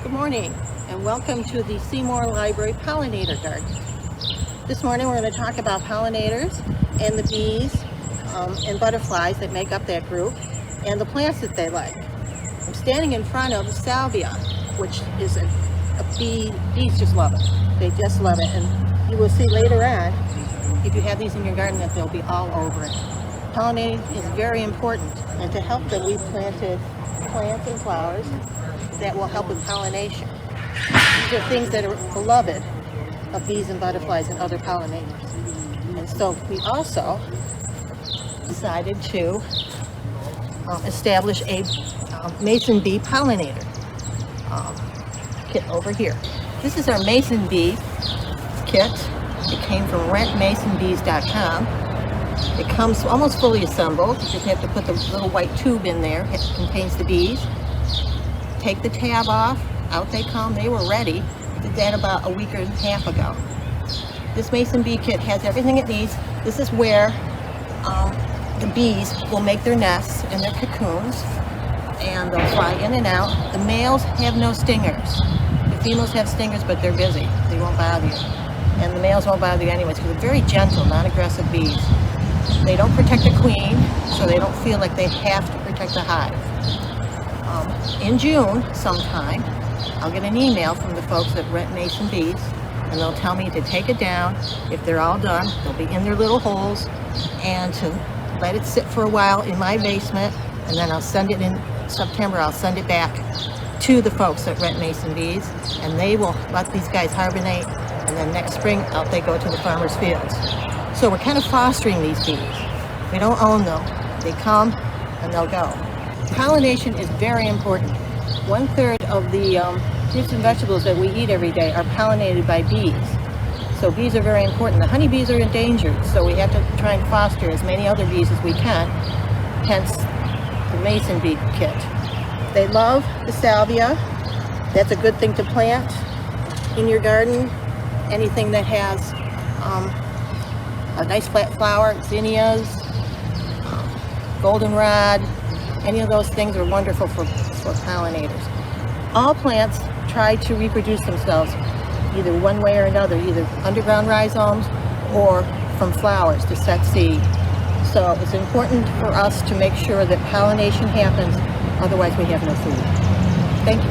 Good morning and welcome to the Seymour Library Pollinator Garden. This morning we're going to talk about pollinators and the bees and butterflies that make up that group and the plants that they like. I'm standing in front of salvia, which is a bee. Bees just love it. They just love it, and you will see later on, if you have these in your garden, that they'll be all over it. Pollinating is very important, and to help them, we've planted plants and flowers that will help with pollination. These are things that are beloved of bees and butterflies and other pollinators. And so we also decided to establish a mason bee pollinator kit over here. This is our mason bee kit. It came from rentmasonbees.com. It comes almost fully assembled. You just have to put the little white tube in there. It contains the bees. Take the tab off, out they come. They were ready. Did that about a week and a half ago. This mason bee kit has everything it needs. This is where the bees will make their nests and their cocoons, and they'll fly in and out. The males have no stingers. The females have stingers, but they're busy. They won't bother you. And the males won't bother you anyways, because they're very gentle, non-aggressive bees. They don't protect the queen, so they don't feel like they have to protect the hive. In June sometime, I'll get an email from the folks at Rent Mason Bees, and they'll tell me to take it down. If they're all done, they'll be in their little holes, and to let it sit for a while in my basement, and then I'll send it in September. I'll send it back to the folks at Rent Mason Bees, and they will let these guys hibernate, and then next spring out they go to the farmers' fields. So we're kind of fostering these bees. We don't own them. They come and they'll go. Pollination is very important. 1/3 of the fruits and vegetables that we eat every day are pollinated by bees. So bees are very important. The honeybees are endangered, so we have to try and foster as many other bees as we can, hence the mason bee kit. They love the salvia. That's a good thing to plant in your garden. Anything that has a nice flat flower, zinnias, goldenrod, any of those things are wonderful for pollinators. All plants try to reproduce themselves either one way or another, either underground rhizomes or from flowers to set seed. So it's important for us to make sure that pollination happens, otherwise we have no food. Thank you.